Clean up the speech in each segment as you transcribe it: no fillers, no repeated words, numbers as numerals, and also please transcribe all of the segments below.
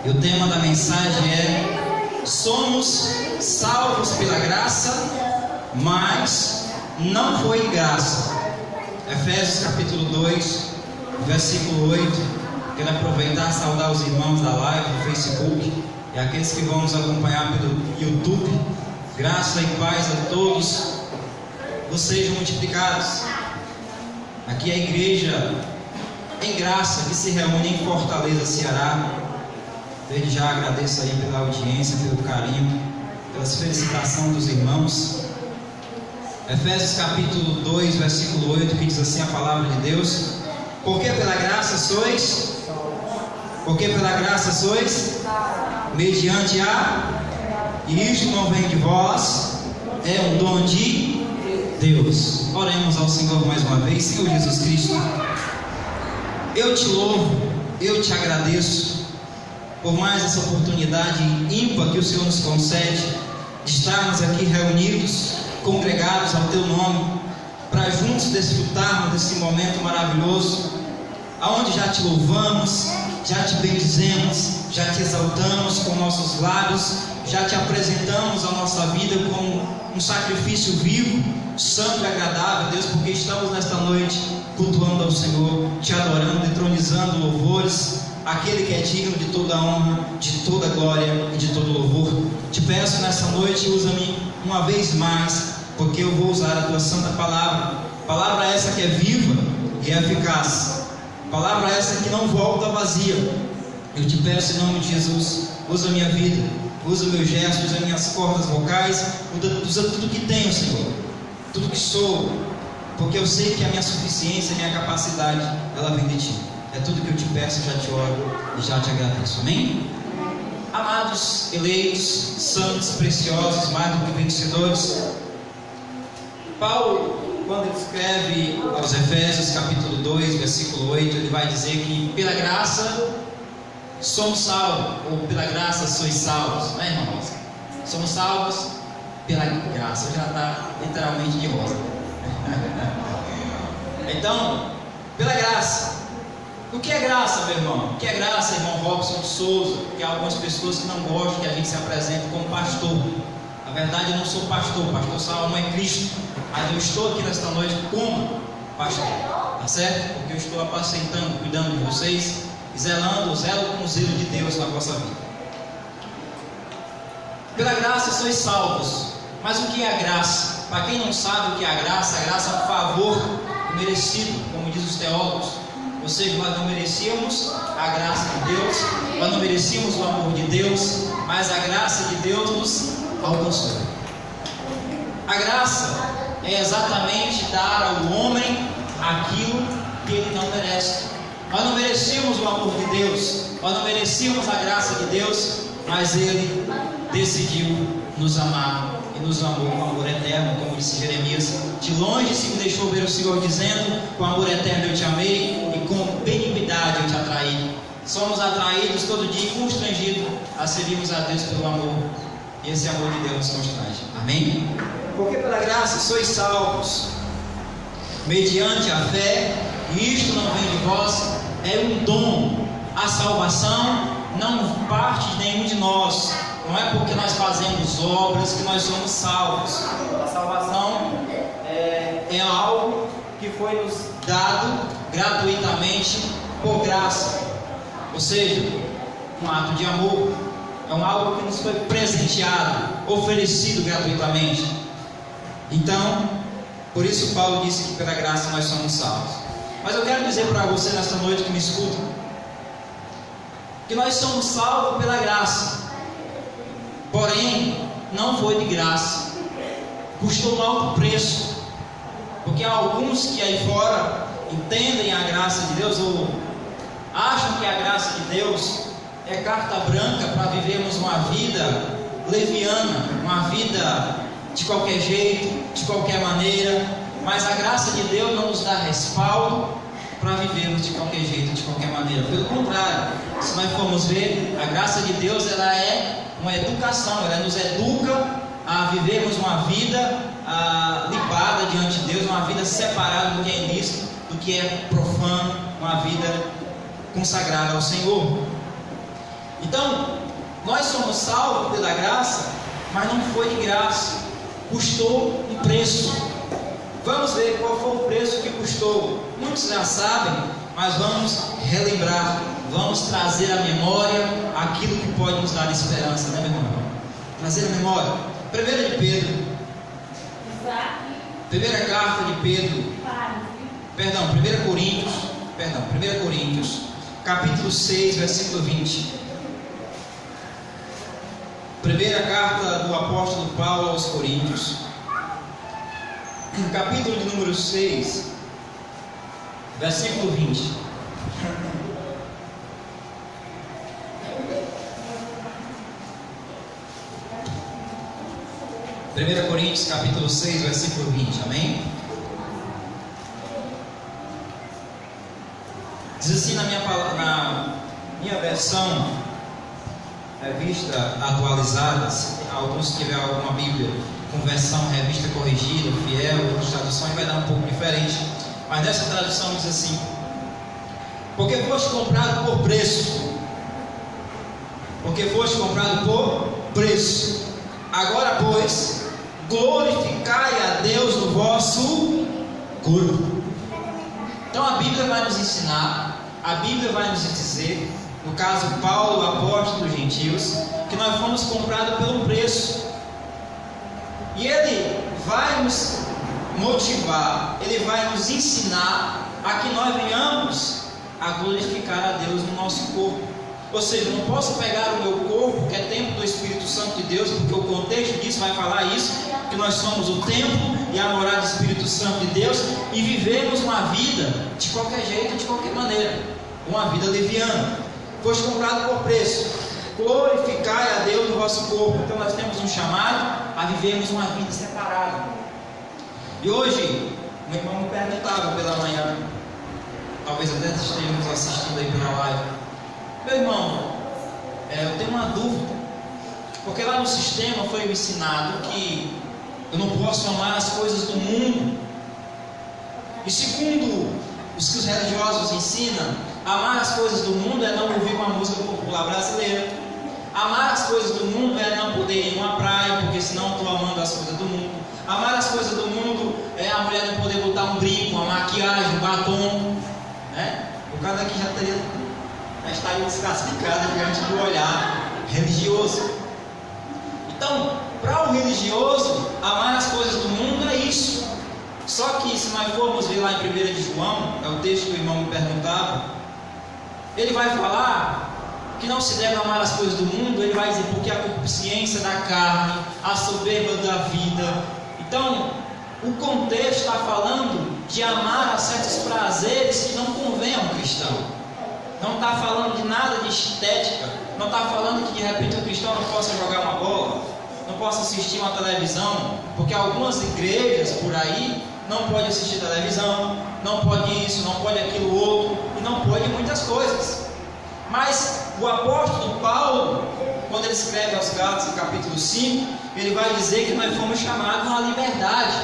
E o tema da mensagem é: somos salvos pela graça, mas não foi graça. Efésios capítulo 2, versículo 8. Quero aproveitar e saudar os irmãos da live do Facebook e aqueles que vão nos acompanhar pelo YouTube. Graça e paz a todos vos sejam multiplicados. Aqui é a igreja em graça que se reúne em Fortaleza, Ceará. Desde já agradeço aí pela audiência, pelo carinho, pelas felicitações dos irmãos. Efésios capítulo 2, versículo 8, que diz assim a palavra de Deus: porque pela graça sois, mediante e isto não vem de vós, é um dom de Deus. Oremos ao Senhor mais uma vez. Senhor Jesus Cristo, eu te louvo, eu te agradeço por mais essa oportunidade ímpar que o Senhor nos concede de estarmos aqui reunidos, congregados ao teu nome, para juntos desfrutarmos desse momento maravilhoso, aonde já te louvamos, já te bendizemos, já te exaltamos com nossos lábios, já te apresentamos a nossa vida como um sacrifício vivo, santo e agradável, Deus, porque estamos nesta noite cultuando ao Senhor, te adorando, entronizando louvores, aquele que é digno de toda honra, de toda glória e de todo louvor. Te peço nessa noite, usa-me uma vez mais, porque eu vou usar a tua santa palavra essa que é viva e eficaz, palavra essa que não volta vazia. Eu te peço em nome de Jesus, usa a minha vida, usa o meu gesto, usa minhas cordas vocais, usa tudo que tenho, Senhor, tudo que sou, porque eu sei que a minha suficiência, a minha capacidade, ela vem de Ti. É tudo que eu te peço, já te oro e já te agradeço. Amém? Amados, eleitos, santos, preciosos, mais do que vencedores, Paulo, quando ele escreve aos Efésios capítulo 2, versículo 8, ele vai dizer que pela graça somos salvos, ou pela graça sois salvos, né, irmãos? Somos salvos pela graça. Já está literalmente de rosa. Então, pela graça. O que é graça, meu irmão? O que é graça, irmão Robson de Souza? Que há algumas pessoas que não gostam que a gente se apresente como pastor. Na verdade, eu não sou pastor, pastor Salomão é Cristo. Mas eu estou aqui nesta noite como pastor, tá certo? Porque eu estou apacentando, cuidando de vocês, zelo com o zelo de Deus na vossa vida. Pela graça sois salvos. Mas o que é a graça? Para quem não sabe o que é a graça é um favor merecido, como diz os teólogos. Ou seja, nós não merecíamos a graça de Deus, nós não merecíamos o amor de Deus, mas a graça de Deus nos alcançou. A graça é exatamente dar ao homem aquilo que ele não merece. Nós não merecíamos o amor de Deus, nós não merecíamos a graça de Deus, mas Ele decidiu nos amar e nos amou com amor eterno, como disse Jeremias: de longe se me deixou ver o Senhor dizendo, com amor eterno eu te amei e com benignidade eu te atraí. Somos atraídos todo dia e constrangidos a servirmos a Deus pelo amor, e esse amor de Deus nos constrange. Amém? Porque pela graça sois salvos, mediante a fé, e isto não vem de vós, é um dom. A salvação não parte de nenhum de nós, não é porque nós fazemos obras que nós somos salvos. A salvação é algo que foi nos dado gratuitamente por graça, ou seja, um ato de amor, é algo que nos foi presenteado, oferecido gratuitamente. Então, por isso Paulo disse que pela graça nós somos salvos. Mas eu quero dizer para você nesta noite que me escuta, que nós somos salvos pela graça, porém não foi de graça, custou um alto preço, porque há alguns que aí fora entendem a graça de Deus, ou acham que a graça de Deus é carta branca para vivermos uma vida leviana, uma vida de qualquer jeito, de qualquer maneira. Mas a graça de Deus não nos dá respaldo para vivermos de qualquer jeito, de qualquer maneira. Pelo contrário, se nós formos ver, a graça de Deus, ela é uma educação, ela nos educa a vivermos uma vida lipada diante de Deus, uma vida separada do que é ilícito, do que é profano, uma vida consagrada ao Senhor. Então, nós somos salvos pela graça, mas não foi de graça, custou um preço. Vamos ver qual foi o preço que custou. Muitos já sabem, mas vamos relembrar, vamos trazer à memória aquilo que pode nos dar esperança, né, meu irmão? Trazer à memória. 1 de Pedro, primeira carta de Pedro, 1 Coríntios, capítulo 6, versículo 20. Primeira carta do apóstolo Paulo aos Coríntios, capítulo de número 6, versículo 20. Primeira Coríntios, capítulo 6, versículo 20, amém? Diz assim na minha versão, revista atualizada. Se alguns tiver alguma Bíblia com versão revista corrigida, fiel, outras traduções vai dar um pouco diferente, mas nessa tradução diz assim: porque foste comprado por preço, agora pois glorificai a Deus no vosso corpo. Então a Bíblia vai nos ensinar, a Bíblia vai nos dizer, no caso Paulo, o apóstolo dos gentios, que nós fomos comprados pelo preço. E ele vai nos motivar, ele vai nos ensinar a que nós venhamos a glorificar a Deus no nosso corpo. Ou seja, eu não posso pegar o meu corpo, que é templo do Espírito Santo de Deus, porque o contexto disso vai falar isso, que nós somos o templo e a morada do Espírito Santo de Deus, e vivemos uma vida de qualquer jeito, de qualquer maneira, uma vida leviana. Foste comprado por preço, glorificai a Deus no vosso corpo. Então nós temos um chamado a vivermos uma vida separada. E hoje, meu irmão me perguntava pela manhã, talvez até estejamos assistindo aí pela live: meu irmão, eu tenho uma dúvida, porque lá no sistema foi me ensinado que eu não posso amar as coisas do mundo, e segundo os que os religiosos ensinam, amar as coisas do mundo é não ouvir uma música popular brasileira, amar as coisas do mundo é não poder ir numa praia, porque senão estou amando as coisas do mundo, amar as coisas do mundo é a mulher não poder botar um brinco, uma maquiagem, um batom, né? O cara aqui já estaria desclassificado diante do olhar religioso. Então, para o religioso, amar as coisas do mundo é isso. Só que se nós formos ver lá em 1 de João, é o texto que o irmão me perguntava, ele vai falar que não se deve amar as coisas do mundo. Ele vai dizer, porque a concupiscência da carne, a soberba da vida. Então, o contexto está falando de amar a certos prazeres que não convém a um cristão. Não está falando de nada de estética, não está falando que de repente o cristão não possa jogar uma bola, não possa assistir uma televisão, porque algumas igrejas por aí não pode assistir televisão, não pode isso, não pode aquilo outro, e não pode muitas coisas. Mas o apóstolo Paulo, quando ele escreve aos Gálatas, no capítulo 5, ele vai dizer que nós fomos chamados à liberdade,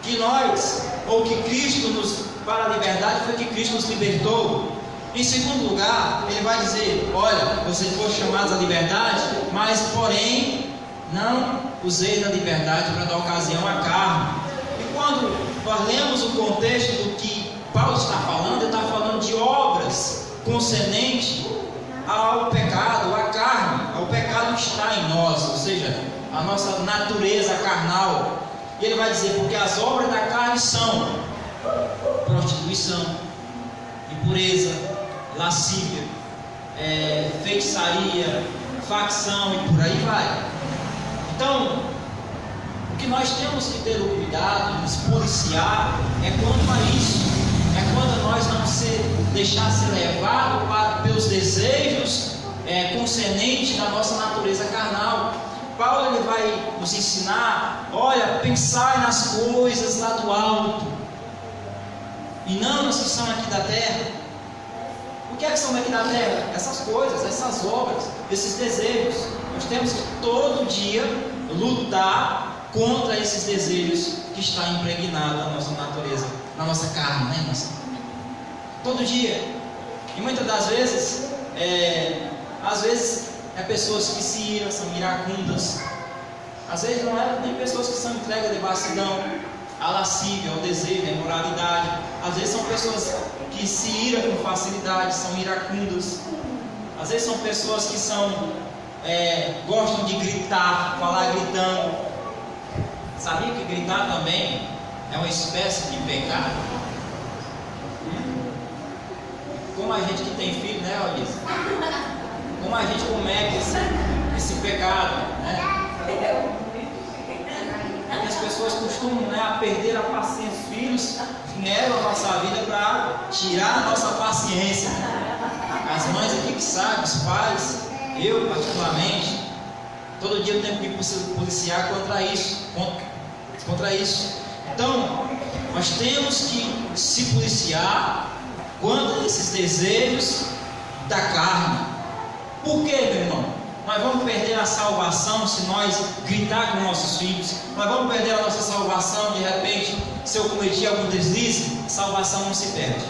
que nós, ou que Cristo para a liberdade foi que Cristo nos libertou. Em segundo lugar, ele vai dizer: olha, vocês foram chamados à liberdade, mas porém não usei da liberdade para dar ocasião à carne. E quando nós lemos o contexto do que Paulo está falando, ele está falando de obras concernentes ao pecado, à carne, ao pecado que está em nós, ou seja, a nossa natureza carnal. E ele vai dizer, porque as obras da carne são prostituição, impureza, lascívia, feitiçaria, facção e por aí vai. Então, o que nós temos que ter o cuidado de nos policiar é quanto a isso, é quando nós não deixar ser levado pelos desejos concernentes da nossa natureza carnal. Paulo ele vai nos ensinar: olha, pensai nas coisas lá do alto e não nas que são aqui da terra. O que é que são daqui da terra? Essas coisas, essas obras, esses desejos. Nós temos que todo dia lutar contra esses desejos que está impregnado na nossa natureza, na nossa carne, né? Todo dia. E muitas das vezes, é pessoas que se iram, são iracundas. Às vezes não é nem pessoas que são entregas de devassidão, à lascívia, ao desejo, à imoralidade. Às vezes são pessoas que se iram com facilidade, são iracundas. Às vezes são pessoas que gostam de gritar, falar gritando. Sabia que gritar também é uma espécie de pecado? Como a gente que tem filho, né, Olívia? Como a gente comete esse pecado, né? As pessoas costumam, a perder a paciência. Os filhos vieram a nossa vida para tirar a nossa paciência. As mães aqui que sabem, os pais, eu particularmente, todo dia eu tenho que me policiar contra isso. Então, nós temos que se policiar contra esses desejos da carne. Por quê, meu irmão? Nós vamos perder a salvação se nós gritar com nossos filhos. Nós vamos perder a nossa salvação de repente, se eu cometer algum deslize. Salvação não se perde.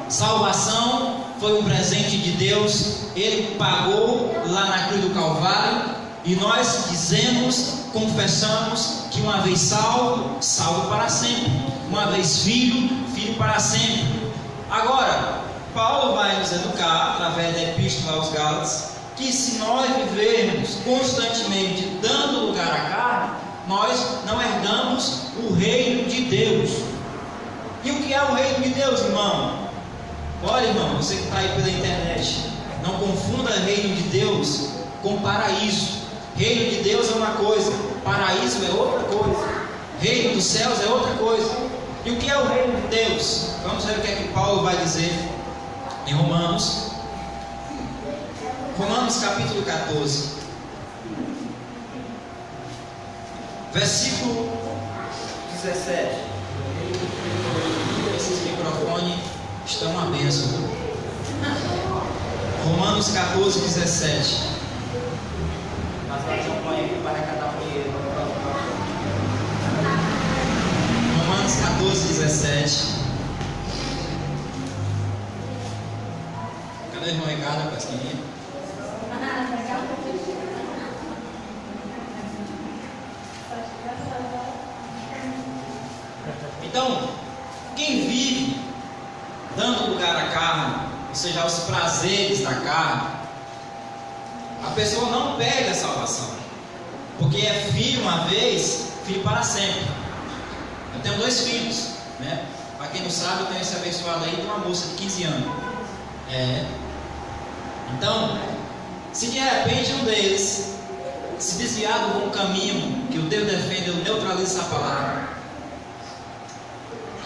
Salvação foi um presente de Deus. Ele pagou lá na cruz do Calvário. E nós dizemos, confessamos que uma vez salvo, salvo para sempre. Uma vez filho, filho para sempre. Agora, Paulo vai nos educar, através da Epístola aos Gálatas, que se nós vivermos constantemente dando lugar à carne, nós não herdamos o reino de Deus. E o que é o reino de Deus, irmão? Olha, irmão, você que está aí pela internet, não confunda reino de Deus com paraíso. Reino de Deus é uma coisa, paraíso é outra coisa, reino dos céus é outra coisa. E o que é o reino de Deus? Vamos ver o que é que Paulo vai dizer em Romanos capítulo 14, versículo 17. Esses microfones estão uma bênção. Romanos 14, 17. Mas vai ter um banho aqui para arrecadar dinheiro. Romanos 14, 17. Cadê o irmão Ricardo, a pasquinha? Então, quem vive dando lugar à carne, ou seja, aos prazeres da carne, a pessoa não perde a salvação, porque é filho uma vez, filho para sempre. Eu tenho 2 filhos, né? Para quem não sabe, eu tenho esse abençoado aí de uma moça de 15 anos. Então, se de repente um deles se desviar do bom caminho que o Deus defende, eu neutralizo essa palavra.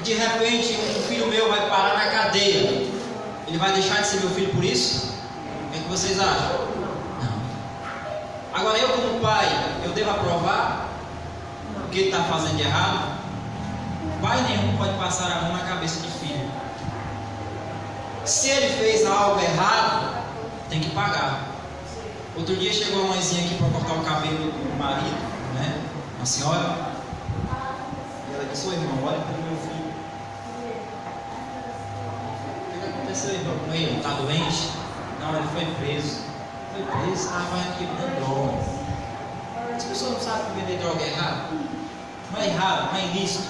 De repente um filho meu vai parar na cadeia, ele vai deixar de ser meu filho por isso? O que vocês acham? Não. Agora eu como pai, eu devo aprovar o que ele está fazendo de errado? Pai nenhum pode passar a mão na cabeça do filho. Se ele fez algo errado, tem que pagar. Outro dia chegou uma mãezinha aqui para cortar o cabelo do marido, né? Uma senhora, e ela disse: "Ô irmão, olha para o meu filho. O que aconteceu, irmão, com ele? Está doente?" "Não, ele foi preso." "Foi preso? Ah, vai aqui vender droga." As pessoas não sabem que vender droga é errado. Não é errado, não é ilícito.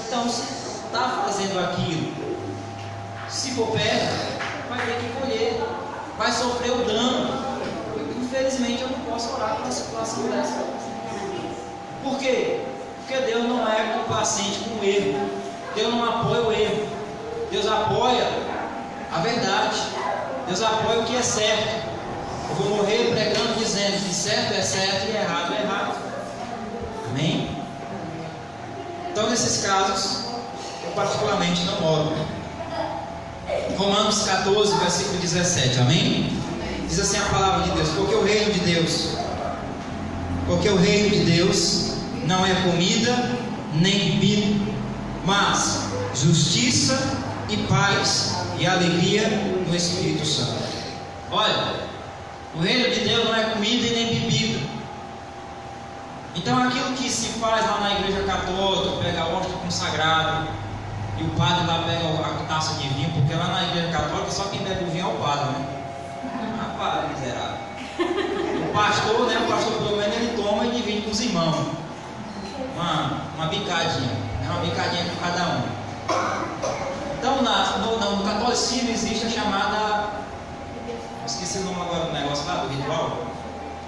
Então, se está fazendo aquilo, se for perto, vai ter que colher, vai sofrer o dano. Infelizmente eu não posso orar por uma situação dessa. Por quê? Porque Deus não é complacente com o erro. Deus não apoia o erro. Deus apoia a verdade. Deus apoia o que é certo. Eu vou morrer pregando, dizendo que certo é certo e errado é errado. Amém? Então, nesses casos, eu particularmente não oro. Romanos 14, versículo 17. Amém? Diz assim a palavra de Deus: porque o reino de Deus não é comida nem bebida, mas justiça e paz e alegria no Espírito Santo. Olha, o reino de Deus não é comida e nem bebida. Então aquilo que se faz lá na igreja católica, pega a hóstia consagrada, E o padre lá pega a taça de vinho, porque lá na igreja católica só quem bebe o vinho é o padre, né? Rapaz, miserável. O pastor, né? O pastor pelo menos ele toma e divide com os irmãos. Uma bicadinha. Uma bicadinha com cada um. Então no catolicismo existe a chamada. Esqueci o nome agora do negócio lá, do ritual.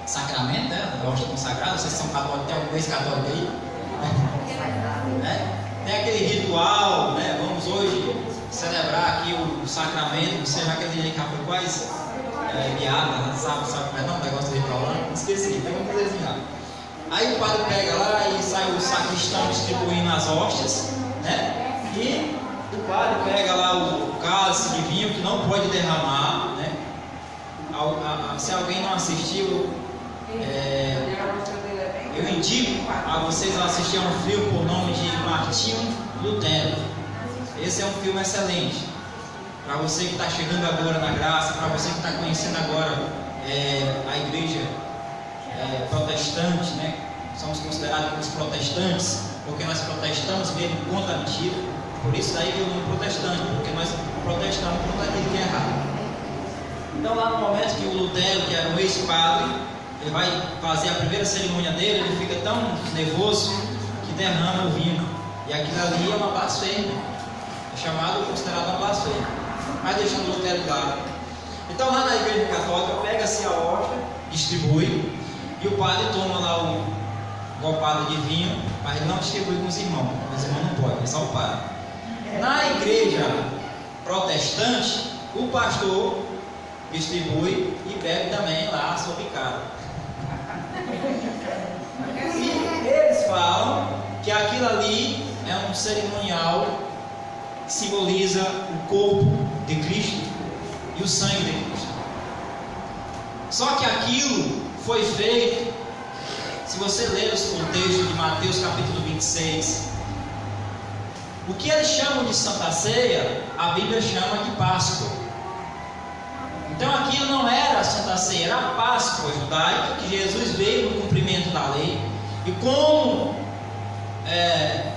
Sacramento, né? A hóstia consagrada. Vocês são católicos, tem algum ex-católico aí? Tem aquele ritual, né? Vamos hoje celebrar aqui o sacramento. Você já aquele dia que foi quase guiada, né? Sabe como é não? O negócio do ritual lá? Esqueci, tem uma coisa lá. Aí o padre pega lá e sai o sacristão distribuindo as hóstias, né? E o padre pega lá o cálice de vinho que não pode derramar, né? Se alguém não assistiu, eu indico a vocês assistir a um filme por nome de Martinho Lutero. Esse é um filme excelente. Para você que está chegando agora na graça, para você que está conhecendo agora a igreja protestante, né? Somos considerados os protestantes, porque nós protestamos mesmo contra a mentira. Por isso daí que eu não protestante, porque nós protestamos contra aquilo que é errado. Então lá no momento que o Lutero, que era um ex-padre, ele vai fazer a primeira cerimônia dele, ele fica tão nervoso que derrama o vinho. E aquilo ali é uma blasfêmia. É considerado uma blasfêmia. Mas deixando o Lutero claro. Então lá na igreja católica pega-se a hóstia, distribui, e o padre toma lá um golpado de vinho, mas ele não distribui com os irmãos. Os irmãos não podem, é só o padre. Na igreja protestante, o pastor distribui e bebe também lá a sua picada. E eles falam que aquilo ali é um cerimonial que simboliza o corpo de Cristo e o sangue de Cristo. Só que aquilo foi feito, se você ler os contextos de Mateus capítulo 26, o que eles chamam de Santa Ceia, a Bíblia chama de Páscoa. Então aquilo não era a Santa Ceia, era a Páscoa judaica, que Jesus veio no cumprimento da lei. E como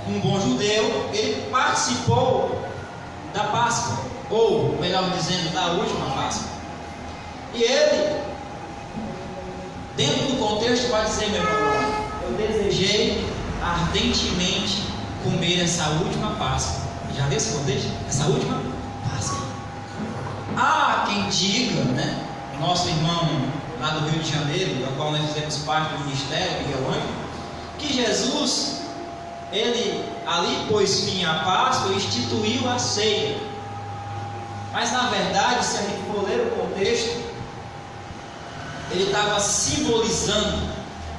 um bom judeu, ele participou da Páscoa, ou melhor dizendo, da última Páscoa. E ele, dentro do contexto, vai dizer: meu irmão, eu desejei ardentemente comer essa última Páscoa. Já viu esse contexto? Essa última Páscoa. Há quem diga, né? Nosso irmão lá do Rio de Janeiro, da qual nós fizemos parte do ministério, Miguel Ângelo, que Jesus, ele ali pôs fim à Páscoa e instituiu a ceia. Mas na verdade, se a gente for ler o contexto, ele estava simbolizando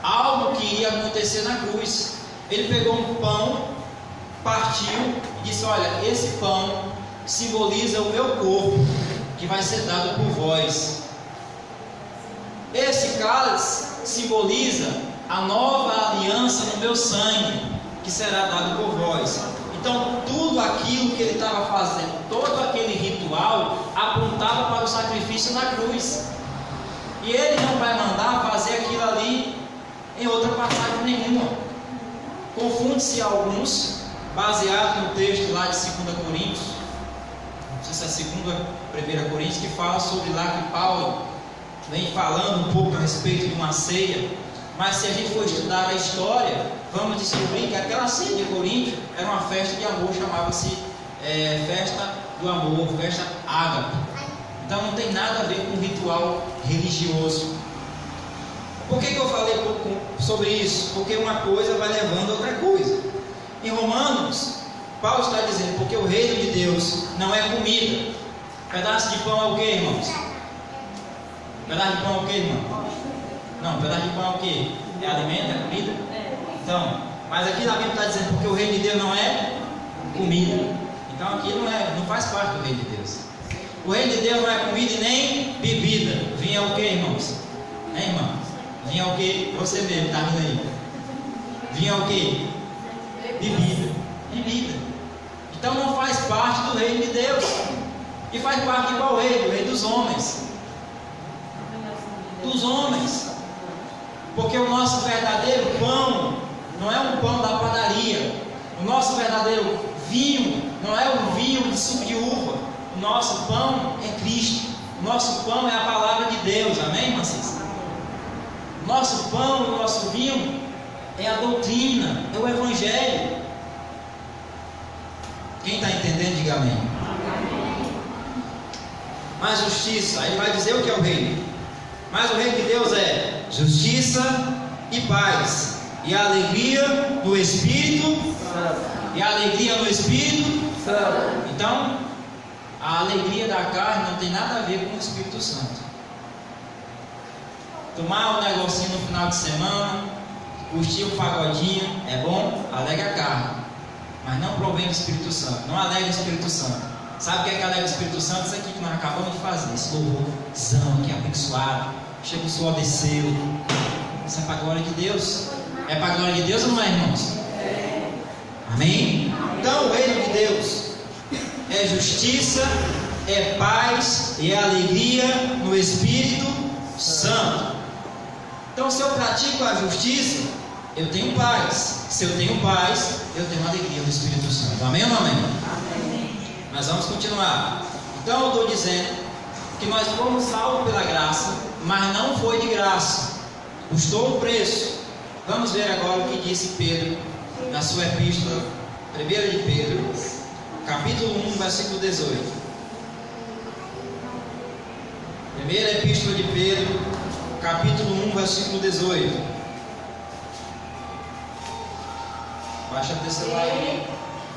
algo que iria acontecer na cruz. Ele pegou um pão, partiu e disse: olha, esse pão simboliza o meu corpo, que vai ser dado por vós. Esse cálice simboliza a nova aliança no meu sangue, que será dado por vós. Então tudo aquilo que ele estava fazendo, todo aquele ritual, apontava para o sacrifício na cruz. E ele não vai mandar fazer aquilo ali em outra passagem nenhuma. Confunde-se alguns, baseado no texto lá de 2 Coríntios, não sei se é 1 Coríntios, que fala sobre lá que Paulo vem falando um pouco a respeito de uma ceia. Mas se a gente for estudar a história, vamos descobrir que aquela ceia de Corinto era uma festa de amor, chamava-se festa do amor, festa ágape. Então não tem nada a ver com ritual religioso. Por que eu falei sobre isso? Porque uma coisa vai levando a outra coisa. Em Romanos, Paulo está dizendo: porque o reino de Deus não é comida. Pedaço de pão é o que, irmãos? Pedaço de pão é o que, irmão? Não, pedaço de pão é o que? É alimento, é comida? Então, mas aqui na Bíblia está dizendo: porque o reino de Deus não é comida. Então aqui não faz parte do reino de Deus. O reino de Deus não é comida e nem bebida. Vinha o que, irmãos? Hein, irmão? Vinha o que? Você mesmo, está vindo aí. Vinha o que? Bebida. Bebida. Então não faz parte do reino de Deus. E faz parte de qual reino? O reino dos homens. Dos homens. Porque o nosso verdadeiro pão não é um pão da padaria. O nosso verdadeiro vinho não é o vinho de suco de uva. O nosso pão é Cristo. O nosso pão é a palavra de Deus. Amém, irmãs? O nosso pão, o nosso vinho é a doutrina, é o Evangelho. Quem está entendendo, diga amém. Mas justiça, aí ele vai dizer o que é o reino. Mas o reino de Deus é justiça e paz, e alegria no Espírito Santo. E a alegria no Espírito Santo. Então, a alegria da carne não tem nada a ver com o Espírito Santo. Tomar um negocinho no final de semana, curtir um pagodinho, é bom, alegra a carne, mas não provém do Espírito Santo, não alegra o Espírito Santo. Sabe o que é que alegra o Espírito Santo? Isso aqui que nós acabamos de fazer, esse louvorzão aqui abençoado, chega o suor desceu. Isso é para a glória de Deus. É para a glória de Deus ou não é, irmãos? Amém? Então o reino de Deus é justiça, é paz e é alegria no Espírito Santo. Então, se eu pratico a justiça, eu tenho paz. Se eu tenho paz, eu tenho alegria no Espírito Santo. Amém ou não amém? Amém. Mas vamos continuar. Então, eu estou dizendo que nós fomos salvos pela graça, mas não foi de graça. Custou um preço. Vamos ver agora o que disse Pedro na sua epístola, 1 de Pedro, capítulo 1, versículo 18. Primeira epístola de Pedro, capítulo 1, versículo 18. Baixa o celular aí.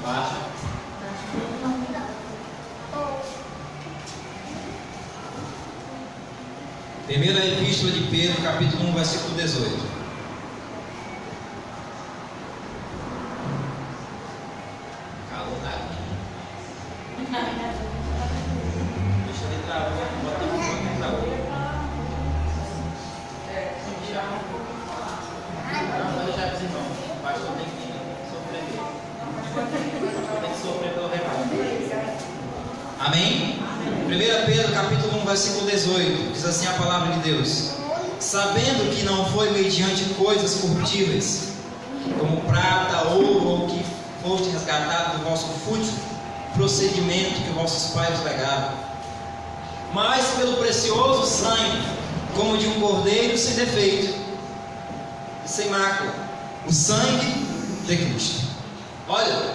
Baixa. Primeira epístola de Pedro, capítulo 1, versículo 18. Calor da aqui. Deixa ele travar, bota a mão aqui pra outra. Não, deixa para os irmãos. O pastor tem que sofrer mesmo. Tem que sofrer pelo recado. Amém? 1 Pedro capítulo 1, versículo 18. Diz assim a palavra de Deus: sabendo que não foi mediante coisas corruptíveis, como prata, ouro, ou que foste resgatado do vosso fútil procedimento que vossos pais legaram, mas pelo precioso sangue, como de um cordeiro sem defeito e sem mácula, o sangue de Cristo. Olha,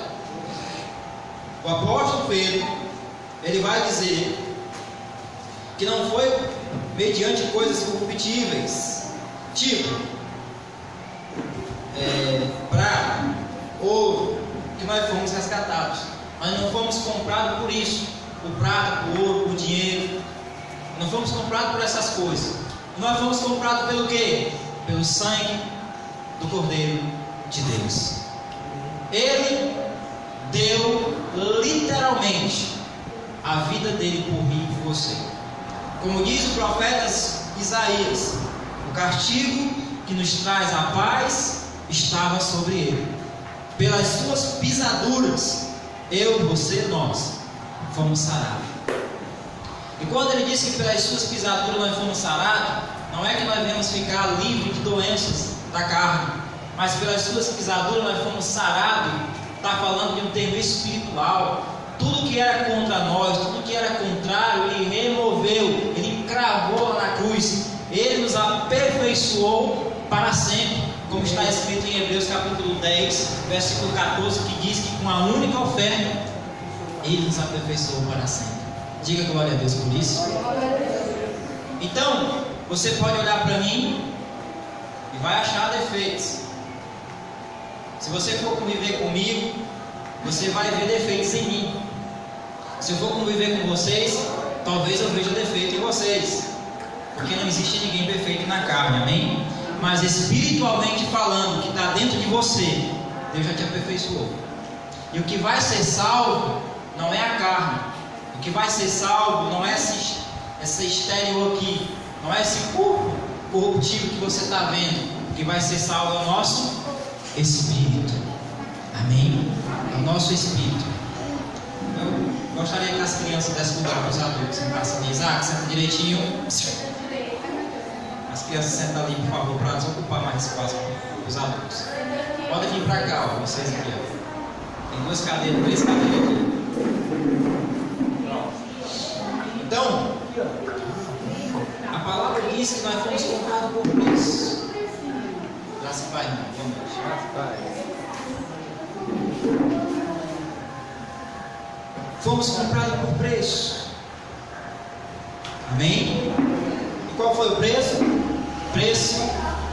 o apóstolo Pedro, ele vai dizer que não foi mediante coisas corruptíveis, tipo prata, ouro, que nós fomos resgatados. Nós não fomos comprados por isso, por prata, por ouro, por dinheiro. Não fomos comprados por essas coisas. Nós fomos comprados pelo quê? Pelo sangue do Cordeiro de Deus. Ele deu literalmente a vida dele por mim e por você. Como diz o profeta Isaías, o castigo que nos traz a paz estava sobre ele. Pelas suas pisaduras, eu, você, nós fomos sarados. E quando ele disse que pelas suas pisaduras nós fomos sarados, não é que nós viemos ficar livres de doenças da carne, mas pelas suas pisaduras nós fomos sarados. Está falando de um termo espiritual. Tudo que era contra nós, tudo que era contrário, ele removeu, ele cravou lá na cruz. Ele nos aperfeiçoou para sempre, como está escrito em Hebreus capítulo 10, versículo 14, que diz que com a única oferta ele nos aperfeiçoou para sempre. Diga glória a Deus por isso. Então, você pode olhar para mim e vai achar defeitos. Se você for conviver comigo, você vai ver defeitos em mim. Se eu for conviver com vocês, talvez eu veja defeito em vocês, porque não existe ninguém perfeito na carne, amém? Mas espiritualmente falando, que está dentro de você, Deus já te aperfeiçoou. E o que vai ser salvo não é a carne. O que vai ser salvo não é essa exterior aqui, não é esse corpo corruptível que você está vendo. O que vai ser salvo é o nosso espírito. Amém? É o nosso espírito. Eu gostaria que as crianças dessem lugar para os adultos. Sentassem ali. Isaac, senta direitinho. As crianças sentam ali, por favor, para desocupar mais espaço para os adultos. Podem vir para cá, ó, vocês aqui. Ó. Tem duas cadeiras, três cadeiras aqui. Então, a palavra diz que nós fomos comprados por preço. Graças a Pai, irmão. Fomos comprados por preço. Amém? E qual foi o preço? Preço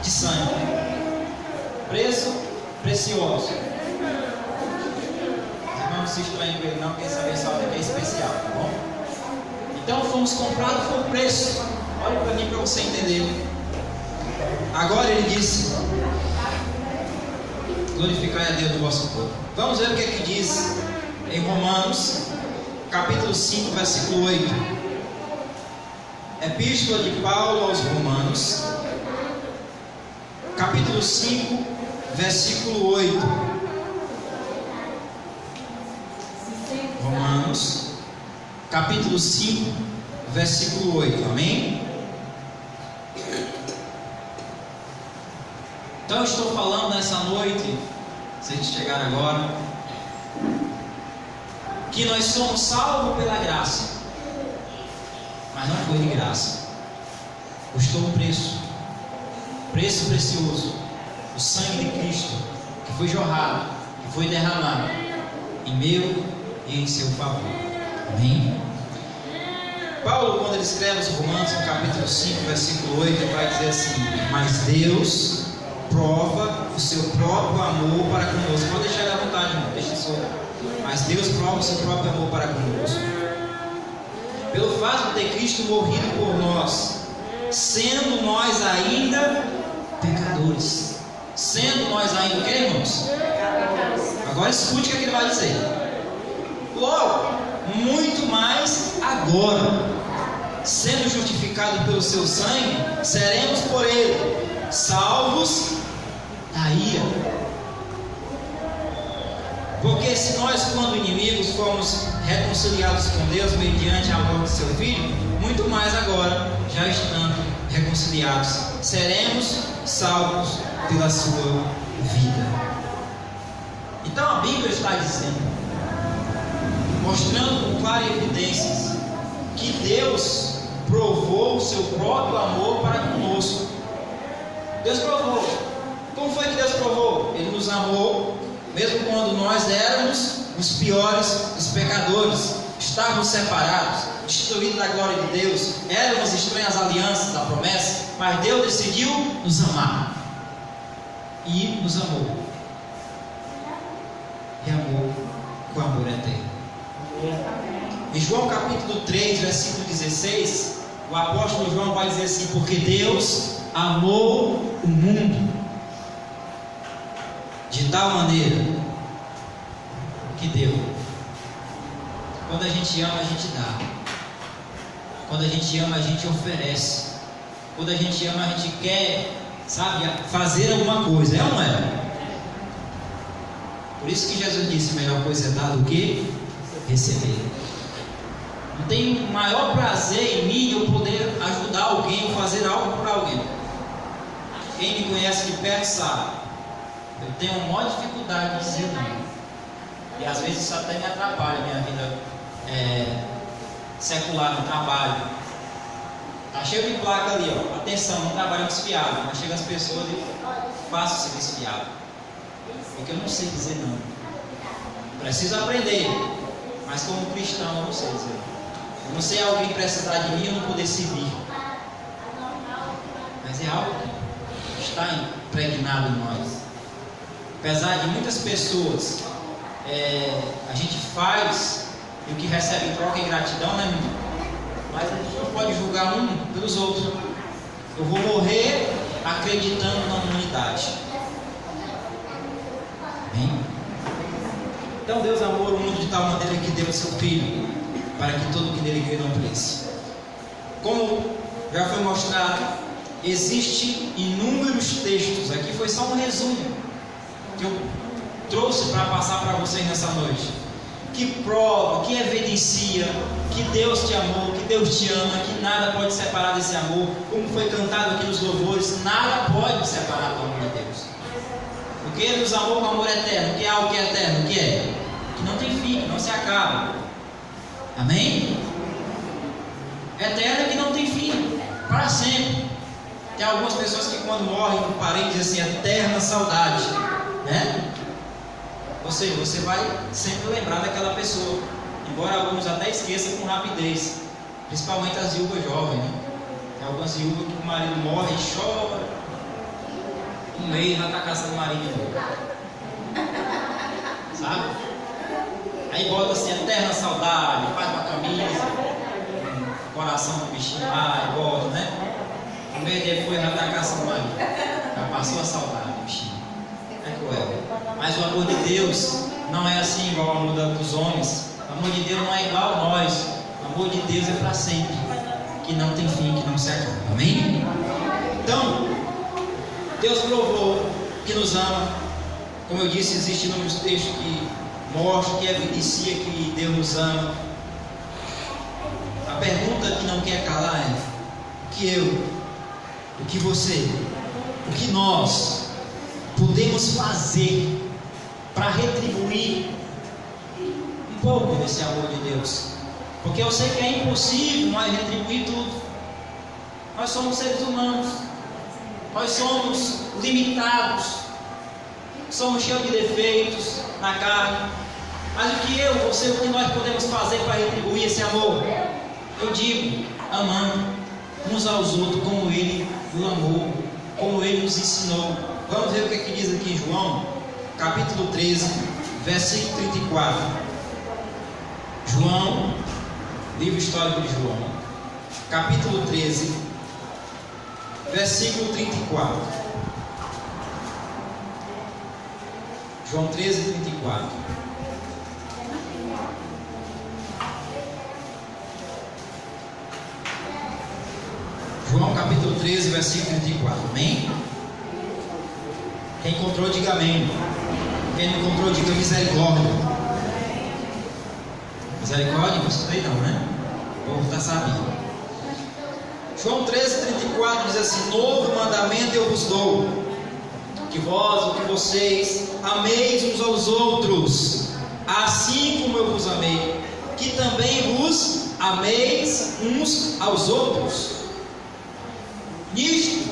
de sangue. Preço precioso. Não se estranhe com ele não, porque essa versão aqui é especial, tá bom? Então fomos comprados por preço. Olha para mim para você entender. Agora ele disse: glorificai a Deus do vosso corpo. Vamos ver o que é que diz em Romanos, capítulo 5, versículo 8. Epístola de Paulo aos Romanos, capítulo 5, versículo 8. Romanos, capítulo 5, versículo 8. Amém? Então eu estou falando nessa noite, vocês chegaram agora, que nós somos salvos pela graça, mas não foi de graça. Custou um preço precioso, o sangue de Cristo, que foi jorrado, que foi derramado em meu e em seu favor. Amém? Paulo, quando ele escreve os Romanos, no capítulo 5, versículo 8, ele vai dizer assim: mas Deus prova o seu próprio amor para conosco. Pode deixar ele à vontade, irmão, deixa só. Mas Deus prova o seu próprio amor para conosco, pelo fato de ter Cristo morrido por nós, sendo nós ainda pecadores. Sendo nós ainda o que, irmãos? Agora escute o que ele vai dizer. Logo, muito mais agora, sendo justificados pelo seu sangue, seremos por ele salvos da ira. Porque se nós, quando inimigos, fomos reconciliados com Deus mediante a morte de seu Filho, muito mais agora, já estando reconciliados, seremos salvos pela sua vida. Então a Bíblia está dizendo, mostrando com claras evidências, que Deus provou o seu próprio amor para conosco. Deus provou. Como foi que Deus provou? Ele nos amou, mesmo quando nós éramos os piores dos pecadores, estávamos separados, destruídos da glória de Deus, éramos estranhas alianças da promessa, mas Deus decidiu nos amar e nos amou, e amou com amor eterno. Em João capítulo 3, versículo 16, o apóstolo João vai dizer assim: porque Deus amou o mundo de tal maneira que deu. Quando a gente ama, a gente dá. Quando a gente ama, a gente oferece. Quando a gente ama, a gente quer, sabe, fazer alguma coisa. É ou não é? Por isso que Jesus disse: melhor coisa é dar do que receber. Não tem maior prazer em mim eu poder ajudar alguém ou fazer algo por alguém. Quem me conhece de perto sabe, eu tenho uma maior dificuldade de dizer não. E às vezes isso até me atrapalha a minha vida secular no trabalho. Está cheio de placa ali, ó. Atenção, não trabalhamos fiado. Mas chega as pessoas e faço o serviço fiado. Porque eu não sei dizer não. Preciso aprender. Mas como cristão eu não sei dizer não. Eu não sei alguém precisar de mim e eu não poder servir. Mas é algo que está impregnado em nós. Apesar de muitas pessoas a gente faz e o que recebe em troca é gratidão, né, irmão? Mas a gente não pode julgar um pelos outros. Eu vou morrer acreditando na humanidade. Amém? Então Deus amou o mundo de tal maneira que deu o seu Filho, para que todo que nele crê não pereça. Como já foi mostrado, existem inúmeros textos. Aqui foi só um resumo que eu trouxe para passar para vocês nessa noite, que prova, que evidencia que Deus te amou, que Deus te ama, que nada pode separar desse amor. Como foi cantado aqui nos louvores, nada pode separar do amor de Deus. Porque Ele nos amou com amor eterno. Que é algo que é eterno? Que é? Que não tem fim. fim, que não se acaba. Amém? Eterno é que não tem fim, para sempre. Tem algumas pessoas que quando morrem um parente dizem assim, eterna saudade, né? Ou seja, você vai sempre lembrar daquela pessoa, embora alguns até esqueçam com rapidez, principalmente as viúvas jovens, né? Tem algumas viúvas que o marido morre e chora, um mês já está caçando o marido de novo, sabe? Aí bota assim, eterna saudade, faz uma camisa, coração do bichinho lá, e bota, né? Um mês depois já está caçando o marido, já passou a saudade do bichinho. É cruel. Mas o amor de Deus não é assim igual ao amor dos homens. O amor de Deus não é igual a nós. O amor de Deus é para sempre, que não tem fim, que não se acaba. Amém? Então, Deus provou que nos ama. Como eu disse, existe inúmeros textos que mostram, que evidencia que Deus nos ama. A pergunta que não quer calar é: o que eu, o que você, o que nós podemos fazer para retribuir um pouco desse amor de Deus? Porque eu sei que é impossível nós retribuir tudo. Nós somos seres humanos, nós somos limitados, somos cheios de defeitos na carne. Mas o que eu, você, o que nós podemos fazer para retribuir esse amor? Eu digo, amando uns aos outros como Ele nos amou, como Ele nos ensinou. Vamos ver o que diz aqui em João, capítulo 13, versículo 34. João, livro histórico de João, capítulo 13, versículo 34. João 13, 34. João capítulo 13, versículo 34. Amém? Quem encontrou, diga amém. Quem não encontrou, diga misericórdia. Misericórdia, não estudei não, né? O povo está sabendo. João 13, 34 diz assim: novo mandamento eu vos dou, que vós, que vocês ameis uns aos outros, assim como eu vos amei, que também vos ameis uns aos outros. Nisto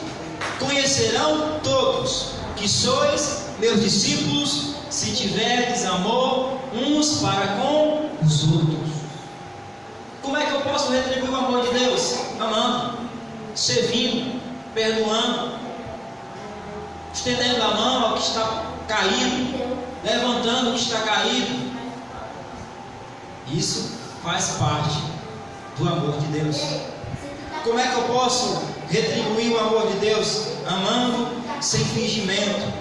conhecerão todos que sois meus discípulos, se tiverdes amor uns para com os outros. Como é que eu posso retribuir o amor de Deus? Amando, servindo, perdoando, estendendo a mão ao que está caído, levantando o que está caído. Isso faz parte do amor de Deus. Como é que eu posso retribuir o amor de Deus? Amando sem fingimento.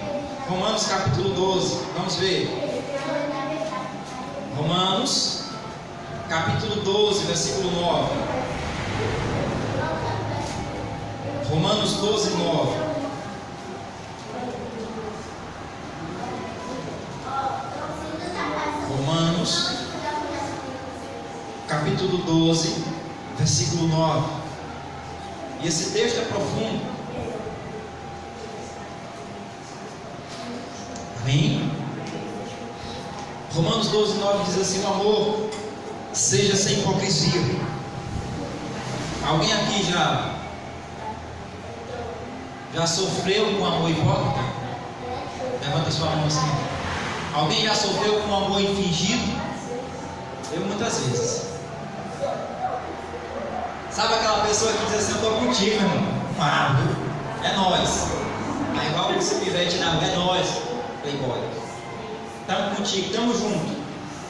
Romanos capítulo 12, vamos ver. Romanos capítulo 12, versículo 9. Romanos 12, 9. Romanos capítulo 12, versículo 9. E esse texto é profundo. Amém? Romanos 12, 9 diz assim: o amor seja sem hipocrisia. Alguém aqui já sofreu com amor hipócrita? Levanta sua mão assim. Alguém já sofreu com amor fingido? Eu muitas vezes. Sabe aquela pessoa que diz assim: eu estou contigo, irmão, é nós. Aí igual você pivete na rua, é nós, playboy. Estamos contigo, estamos juntos.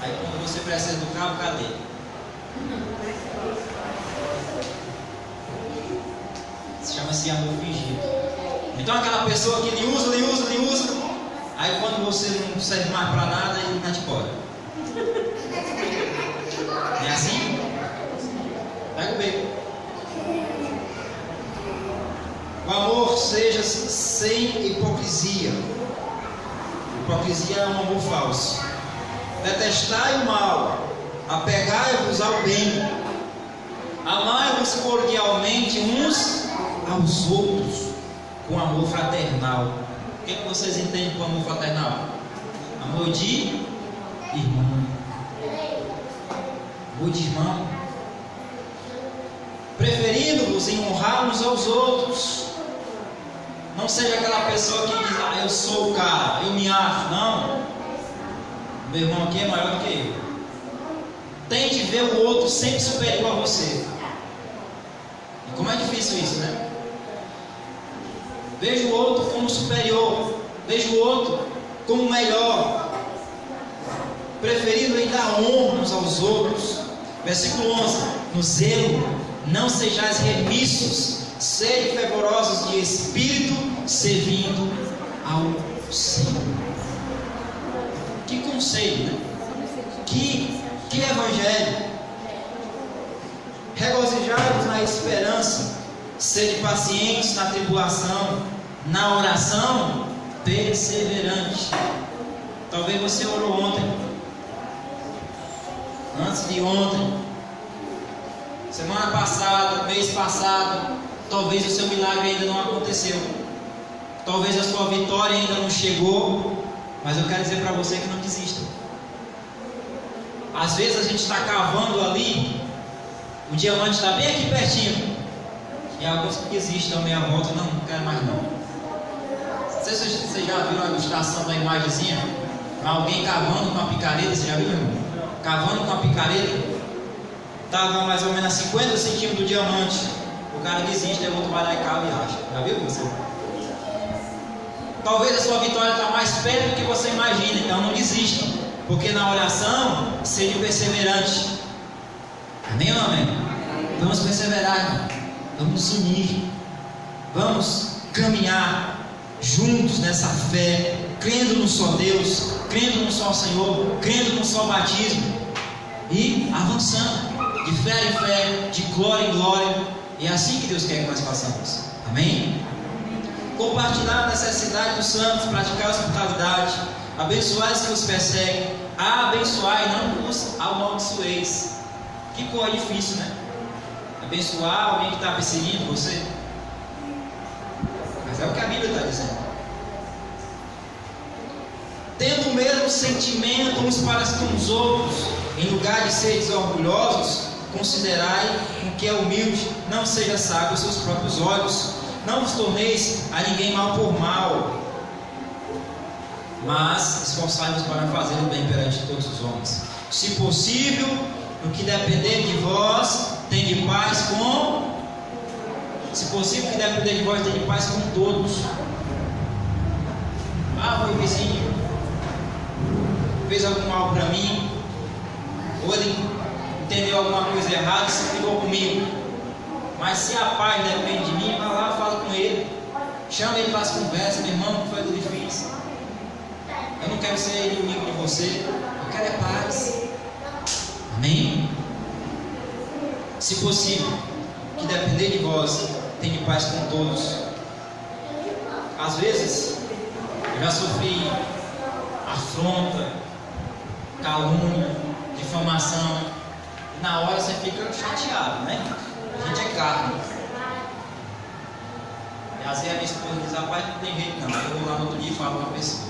Aí quando você precisa do cabo, cadê? Se chama-se amor fingido. Então aquela pessoa que lhe usa. Aí quando você não serve mais para nada, ele está de fora. Não é assim? Pega o beco. O amor seja sem hipocrisia. Hipocrisia é um amor falso. Detestai o mal, apegai-vos ao bem, amai-vos cordialmente uns aos outros, com amor fraternal. O que vocês entendem por amor fraternal? Amor de irmão. Cuide, irmão. Preferindo-vos em honrar uns aos outros. Não seja aquela pessoa que diz: ah, eu sou o cara, eu me acho. Não. Meu irmão aqui é maior do que eu. Tente ver o outro sempre superior a você. E como é difícil isso, né? Veja o outro como superior. Veja o outro como melhor. Preferindo em dar honra uns aos outros. Versículo 11: no zelo não sejais remissos, sede fervorosos de espírito, servindo ao Senhor. Que conselho, né? Que evangelho. Regozijai-vos na esperança, sede pacientes na tribulação, na oração perseverante. Talvez você orou ontem, antes de ontem, semana passada, mês passado. Talvez o seu milagre ainda não aconteceu, talvez a sua vitória ainda não chegou, mas eu quero dizer para você que não desista. Às vezes a gente está cavando ali, o diamante está bem aqui pertinho, e alguns que desistem à meia volta: não quero mais não. Não sei se você já viu a ilustração da imagenzinha, alguém cavando com a picareta. Você já viu, irmão? Cavando com a picareta, estava mais ou menos a 50 centímetros do diamante. O cara desiste, aí o outro vai lá e cava e acha. Já viu você? Talvez a sua vitória está mais perto do que você imagina, então não desista, porque na oração seja perseverante. Amém ou não amém? Vamos perseverar, irmão. Vamos nos unir, vamos caminhar juntos nessa fé, crendo no só Deus, crendo no só Senhor, crendo no só batismo e avançando de fé em fé, de glória em glória. E é assim que Deus quer que nós façamos. Amém? Compartilhar a necessidade dos santos, praticar a hospitalidade, abençoar os que os perseguem, abençoar e não os amaldiçoeis. Que coisa difícil, né? Abençoar alguém que está perseguindo você. Mas é o que a Bíblia está dizendo. Tendo o mesmo sentimento uns para com os outros, em lugar de seres orgulhosos, considerai o que é humilde, não seja sábio aos seus próprios olhos. Não vos torneis a ninguém mal por mal, mas esforçai-vos para fazer o bem perante todos os homens. Se possível, no que depender de vós, tende paz com... Se possível, no que depender de vós, tende paz com todos. Ah, meu vizinho fez algum mal para mim, ou ele entendeu alguma coisa errada e se brigou comigo. Mas se a paz depende de mim, vai lá, fala com ele, chama ele para as conversas: meu irmão, que foi tudo difícil. Eu não quero ser inimigo de você, eu quero é paz. Amém? Se possível, que depender de vós, tenha paz com todos. Às vezes, eu já sofri afronta, calúnia, difamação. Na hora você fica chateado, né? A gente é carne. E às vezes a minha esposa diz: rapaz, não tem jeito não. Eu vou lá no outro dia e falo para a pessoa.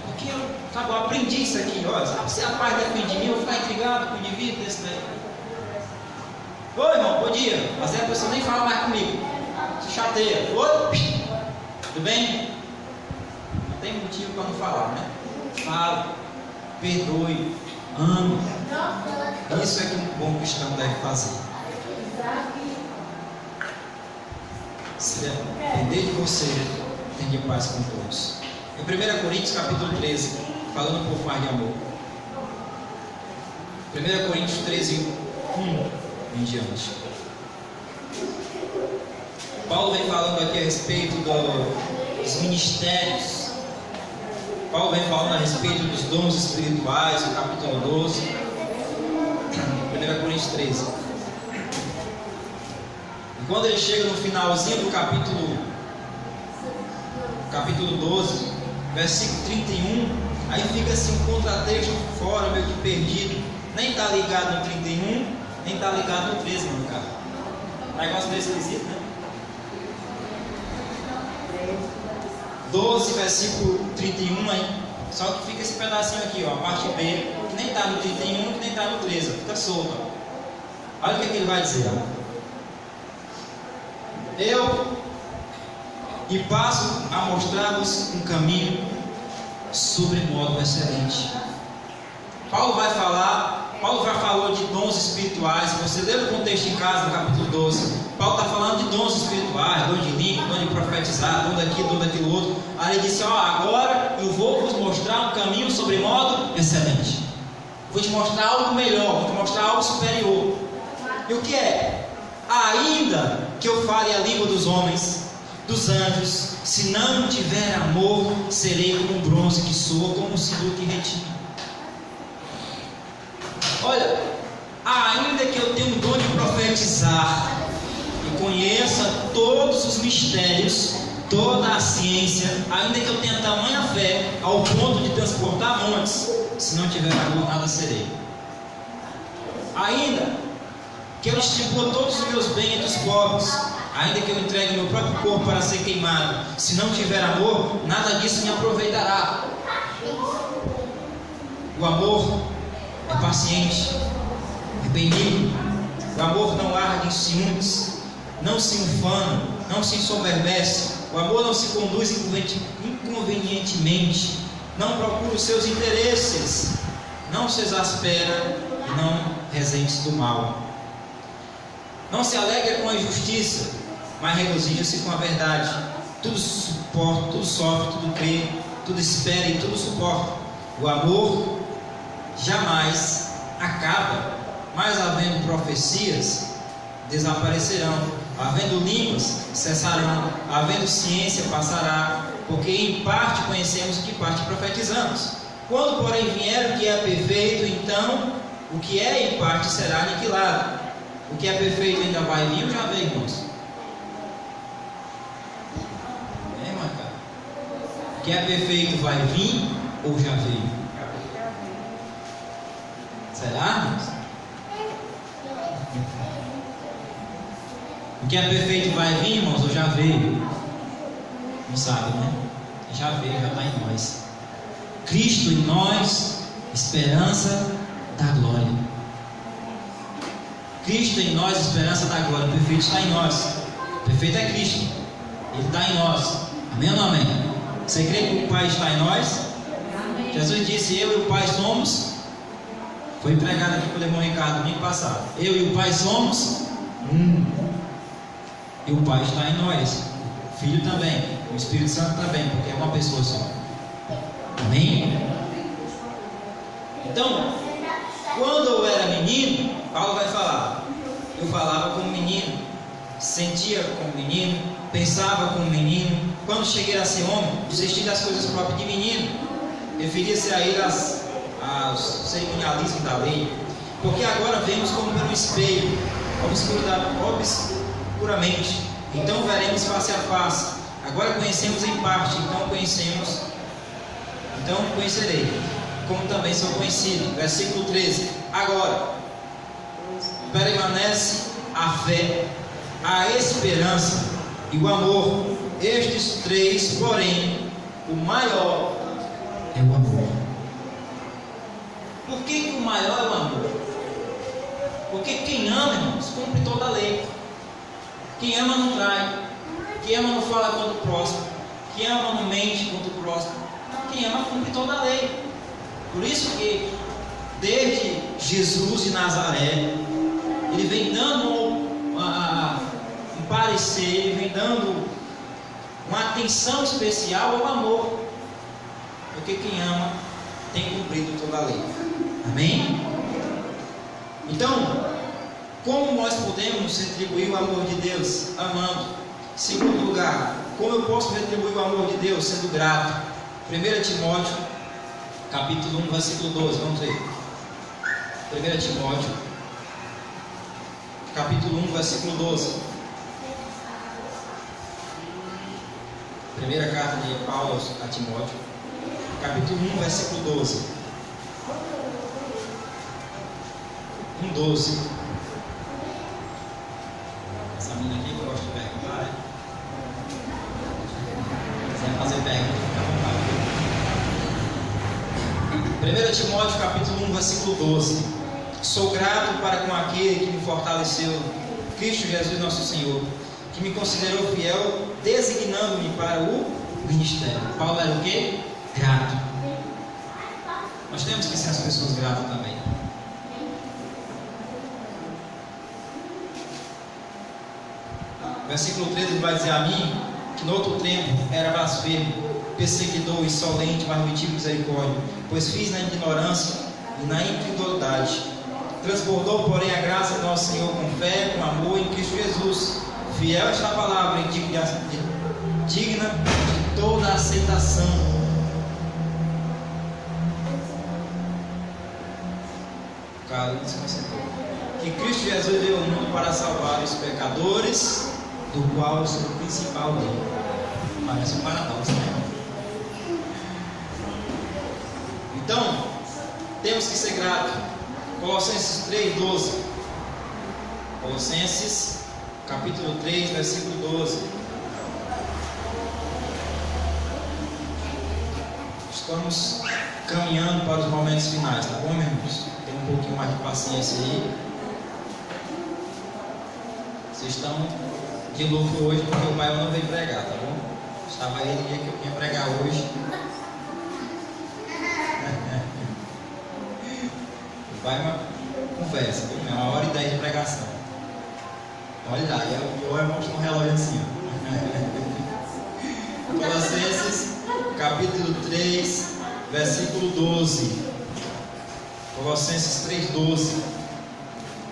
Porque eu aprendi isso aqui. Olha, se a paz depende de mim, eu vou ficar intrigado com o indivíduo desse daí. Oi, irmão, bom dia. Às vezes a pessoa nem fala mais comigo, se chateia. Oi, tudo bem? Não tem motivo para não falar, né? Fala, perdoe, ame. Isso é que um bom cristão deve fazer. Se depender de você, tenha paz com todos. Em 1 Coríntios capítulo 13, falando um pouco mais de amor. 1 Coríntios 13, 1 em diante. Paulo vem falando aqui a respeito dos ministérios. Paulo vem falando a respeito dos dons espirituais, no capítulo 12. 1 Coríntios 13. E quando ele chega no finalzinho do capítulo 12, versículo 31, aí fica assim um contratexto fora, meio que perdido. Nem está ligado no 31, nem está ligado no 13, meu cara. Negócio meio esquisito, né? 12, versículo 31, aí. Só que fica esse pedacinho aqui, ó, a parte B, que nem está no 31, que nem está no 13, fica solto. Olha o que ele vai dizer. Eu e passo a mostrar-vos um caminho sobre modo excelente. Paulo já falou de dons espirituais. Se você ler o contexto em casa, no capítulo 12, Paulo está falando de dons espirituais, dom de língua, dom de profetizar, dom daquilo outro. Aí ele disse: agora eu vou vos mostrar um caminho sobre modo excelente. Vou te mostrar algo melhor, vou te mostrar algo superior. E o que é? Ainda que eu fale a língua dos homens, dos anjos, se não tiver amor, serei como um bronze que soa, como um símbolo que retira. Olha, ainda que eu tenha o dom de profetizar e conheça todos os mistérios, toda a ciência, ainda que eu tenha tamanha fé ao ponto de transportar montes, se não tiver amor, nada serei. Ainda que eu distribua todos os meus bens entre os pobres, ainda que eu entregue meu próprio corpo para ser queimado, se não tiver amor, nada disso me aproveitará. O amor é paciente, é benigno. O amor não arde em ciúmes, não se ufana, não se ensoberbece. O amor não se conduz inconvenientemente, não procura os seus interesses, não se exaspera e não resente do mal. Não se alegra com a injustiça, mas regozija-se com a verdade. Tudo suporta, tudo sofre, tudo crê, tudo espera e tudo suporta. O amor jamais acaba, mas havendo profecias, desaparecerão, havendo línguas, cessarão, havendo ciência, passará, porque em parte conhecemos o que parte profetizamos. Quando, porém, vier o que é perfeito, então o que é em parte será aniquilado. O que é perfeito ainda vai vir ou já veio, irmãos? Cara? O que é perfeito vai vir ou já veio? Será, irmãos? O que é perfeito vai vir, irmãos, ou já veio? Não sabe, né? Já veio, já está em nós. Cristo em nós, esperança da glória. Cristo em nós, esperança da glória. O perfeito está em nós. O perfeito é Cristo. Ele está em nós. Amém ou não amém? Você crê que o Pai está em nós? Amém. Jesus disse: eu e o Pai somos. Foi pregado aqui pelo irmão Ricardo domingo passado. Eu e o Pai somos um. E o Pai está em nós. O Filho também. O Espírito Santo também, porque é uma pessoa só. Amém? Então, quando eu era menino, Paulo vai falar: eu falava como menino, sentia como menino, pensava como menino. Quando cheguei a ser homem, desisti das coisas próprias de menino. Referia-se a ele aos cerimonialismos da lei. Porque agora vemos como pelo espelho, obscuramente. Então veremos face a face. Agora conhecemos em parte, então conhecerei, como também sou conhecido. Versículo 13. Agora permanece a fé, a esperança e o amor. Estes três, porém, o maior é o amor. Por que o maior é o amor? Porque quem ama, irmãos, cumpre toda a lei. Quem ama não trai. Quem ama não fala contra o próximo. Quem ama não mente contra o próximo. Quem ama cumpre toda a lei. Por isso que desde Jesus de Nazaré, ele vem dando um parecer, ele vem dando uma atenção especial ao amor, porque quem ama tem cumprido toda a lei. Amém? Então, como nós podemos retribuir o amor de Deus? Amando. Segundo lugar, como eu posso retribuir o amor de Deus? Sendo grato. 1 Timóteo capítulo 1, versículo 12, vamos ver. 1 Timóteo capítulo 1, versículo 12. Primeira carta de Paulo a Timóteo, capítulo 1, versículo 12. 1:12. Essa menina aqui que gosta de perguntar, né? Se quiser fazer pergunta, fica à vontade. 1 Timóteo capítulo 1, versículo 12. Sou grato para com aquele que me fortaleceu, Cristo Jesus nosso Senhor, que me considerou fiel, designando-me para o ministério. Paulo era o quê? Grato. Nós temos que ser as pessoas gratas também. Versículo 13 ele vai dizer a mim, que no outro tempo era blasfemo, perseguidor, insolente, mas me tive misericórdia, pois fiz na ignorância e na incredulidade. Transbordou, porém, a graça do nosso Senhor com fé, com amor em Cristo Jesus. Fiel esta palavra, digna de toda aceitação. Que Cristo Jesus veio ao mundo para salvar os pecadores, do qual eu sou o principal dele. Parece um paradoxo, né? Então, temos que ser gratos. Colossenses 3:12. Colossenses capítulo 3, versículo 12. Estamos caminhando para os momentos finais, tá bom, meus irmãos? Tem um pouquinho mais de paciência aí. Vocês estão de lucro hoje porque o Maior não veio pregar, tá bom? Estava aí no dia que eu vinha pregar hoje. Vai uma conversa, viu? É 1h10 de pregação. Olha lá, eu mostro um relógio assim, ó. Colossenses capítulo 3, versículo 12. Colossenses 3:12.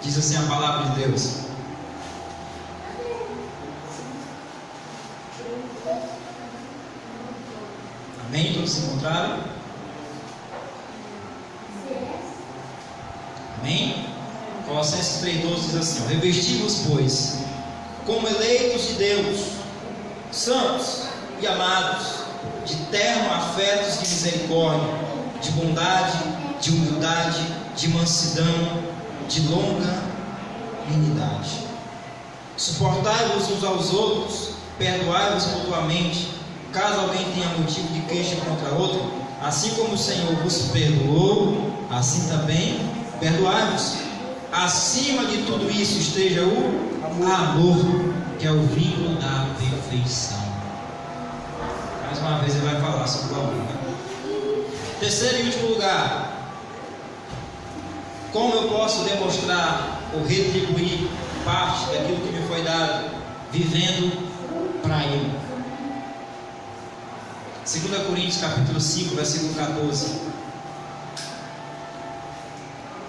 Diz assim a palavra de Deus. Amém? Todos se encontraram? Amém? Colossenses 3:12 diz assim: revesti-vos, pois, como eleitos de Deus, santos e amados, de terno afetos de misericórdia, de bondade, de humildade, de mansidão, de longa benignidade. Suportai-vos uns aos outros, perdoai-vos mutuamente, caso alguém tenha motivo de queixa contra outro, assim como o Senhor vos perdoou, assim também perdoai-vos. Acima de tudo isso esteja o amor, que é o vínculo da perfeição. Mais uma vez ele vai falar sobre o amor, né? Terceiro e último lugar, como eu posso demonstrar ou retribuir parte daquilo que me foi dado? Vivendo para Ele. 2 Coríntios capítulo 5, versículo 14.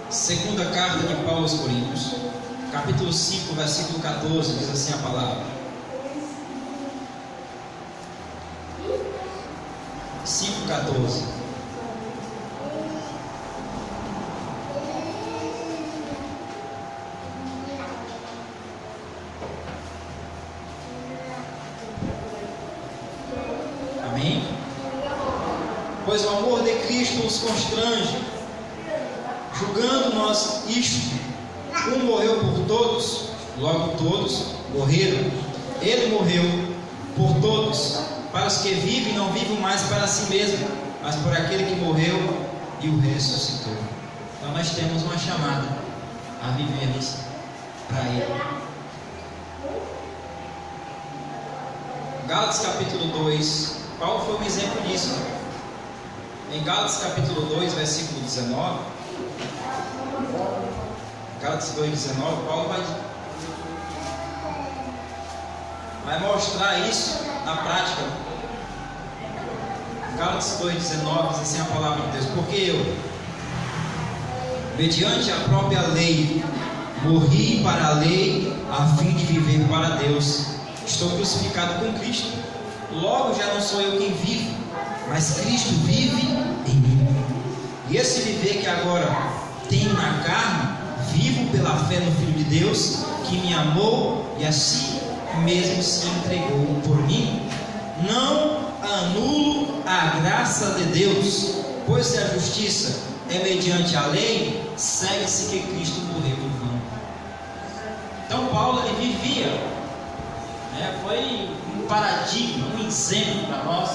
Segunda carta de Paulo aos Coríntios, capítulo 5, versículo 14, diz assim a palavra. 5:14. Amém? Pois o amor de Cristo os constrange, julgando nós isto: um morreu por todos, logo todos morreram. Ele morreu por todos, para os que vivem, não vivem mais para si mesmo, mas por aquele que morreu e o ressuscitou. Então nós temos uma chamada a vivermos para Ele. Gálatas capítulo 2, Paulo foi um exemplo disso. Em Gálatas capítulo 2, versículo 19, Gálatas 2:19, Paulo vai mostrar isso na prática. Gálatas 2:19 diz assim a palavra de Deus: porque eu, mediante a própria lei, morri para a lei, a fim de viver para Deus. Estou crucificado com Cristo. Logo já não sou eu quem vive, mas Cristo vive em mim. E esse viver que agora tenho na carne, vivo pela fé no Filho de Deus, que me amou e assim mesmo se entregou por mim. Não anulo a graça de Deus, pois se a justiça é mediante a lei, segue-se que Cristo morreu em vão. Então Paulo ele vivia, foi um paradigma, um exemplo para nós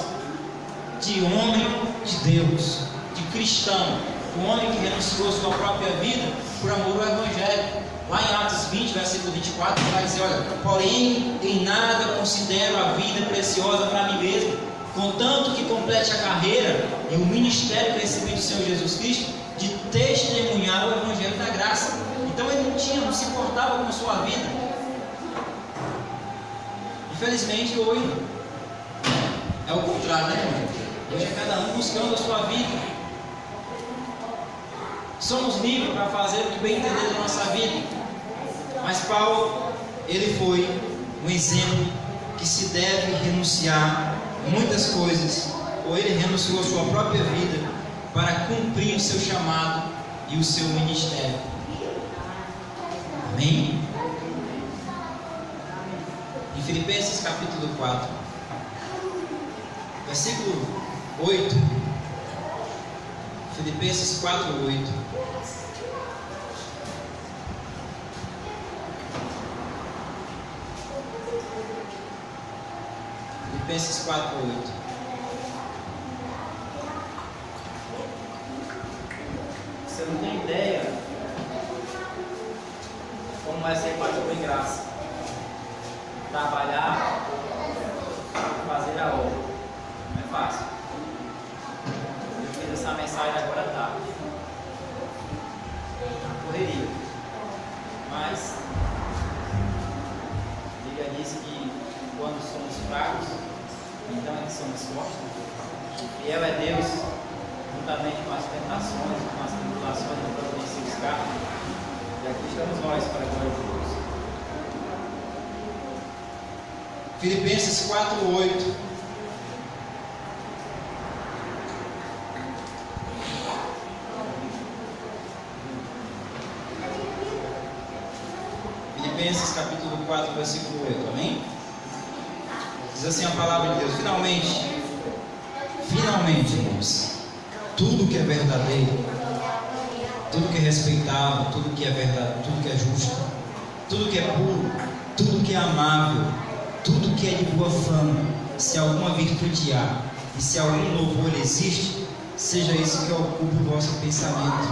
de homem de Deus, de cristão, o homem que renunciou a sua própria vida por amor ao Evangelho. Lá em Atos 20, versículo 24, vai dizer: olha, porém em nada considero a vida preciosa para mim mesmo, contanto que complete a carreira e o ministério que recebi do Senhor Jesus Cristo, de testemunhar o Evangelho da graça. Então ele não se importava com a sua vida. Infelizmente hoje é o contrário, né, irmão? Hoje é cada um buscando a sua vida. Somos livres para fazer o que bem entender da nossa vida. Mas Paulo, ele foi um exemplo que se deve renunciar a muitas coisas, ou ele renunciou a sua própria vida para cumprir o seu chamado e o seu ministério. Amém? Em Filipenses capítulo 4, versículo 8. Filipenses 4, 8. Filipenses 4, 8. Você não tem ideia como é ser pastor em graça. Trabalhar, fazer a obra. Não é fácil. Eu fiz essa mensagem agora à tarde. Correria. Mas a Bíblia diz que quando somos fracos, então é que somos fortes. Fiel é Deus, juntamente com as tentações, com as tribulações, não providencia os carros. E aqui estamos nós para a glória de Deus. Filipenses 4, 8. Filipenses capítulo 4, versículo 8. Amém? Diz assim a palavra de Deus: finalmente, irmãos, tudo que é verdadeiro, tudo que é respeitável, tudo que é verdade, tudo que é justo, tudo que é puro, tudo que é amável, tudo que é de boa fama, se alguma virtude há e se algum louvor existe, seja isso que ocupe o vosso pensamento.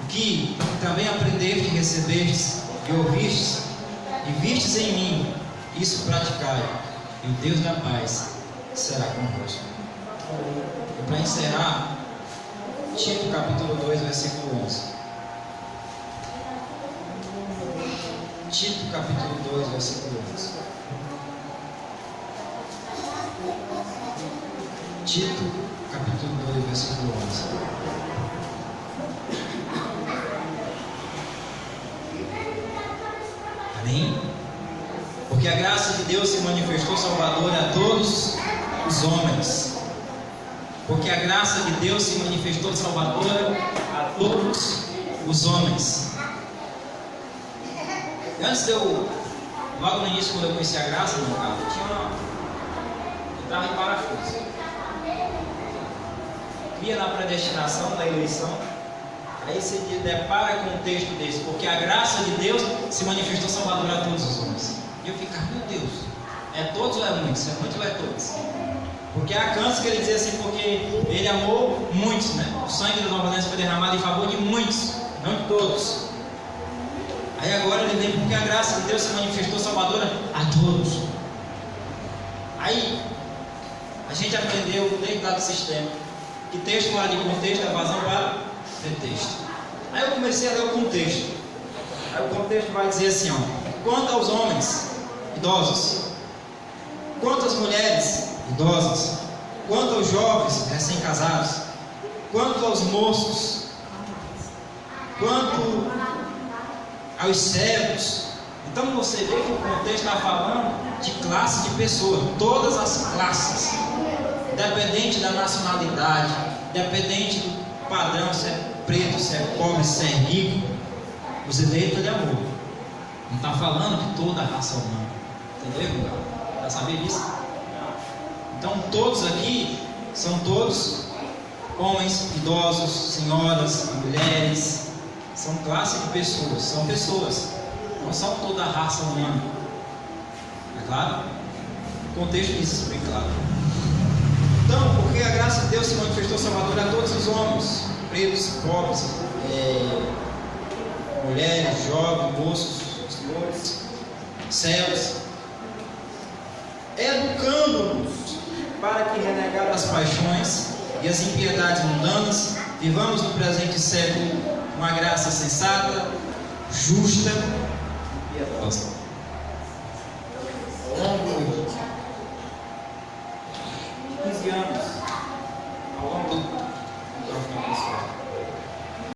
O que também aprendestes e recebestes e ouvistes e vistes em mim, isso praticai, e o Deus da paz será convosco. E para encerrar, Tito capítulo 2, versículo 11. Tito capítulo 2, versículo 11. Tito capítulo 2, versículo 11. Amém? Porque a graça de Deus se manifestou salvadora a todos os homens. Porque a graça de Deus se manifestou salvadora a todos os homens. Antes logo no início, quando eu conheci a graça, meu carro, eu estava em parafuso. Via na predestinação da eleição. Aí você depara com um texto desse: porque a graça de Deus se manifestou salvadora a todos os homens. E eu ficava: meu Deus, é todos ou é muitos? É muitos ou é todos? Porque há cantos que ele dizia assim: porque ele amou muitos, né? O sangue da nova aliança foi derramado em favor de muitos, não de todos. Aí agora ele vem: porque a graça de Deus se manifestou salvadora a todos. Aí a gente aprendeu dentro do sistema que texto fora de contexto é vazão para pretexto. Aí eu comecei a ler o contexto. Aí o contexto vai dizer assim: ó, quanto aos homens idosos, quanto às mulheres idosas, quanto aos jovens recém-casados, quanto aos moços, quanto aos servos. Então você vê que o contexto está falando de classe de pessoas, todas as classes, independente da nacionalidade, independente do padrão, se é preto, se é pobre, se é rico. Os eleitos de amor. Não está falando de toda a raça humana. Entendeu? Já sabia disso? Então todos aqui são todos homens, idosos, senhoras, mulheres. São classe de pessoas, são pessoas, não são toda a raça humana. É claro? O contexto diz isso bem claro. Então, porque a graça de Deus se manifestou salvadora a todos os homens, pretos, pobres, mulheres, jovens, moços, senhores, cegos, educando-nos para que, renegado as paixões e as impiedades mundanas, vivamos no presente século uma graça sensata, justa e piedosa.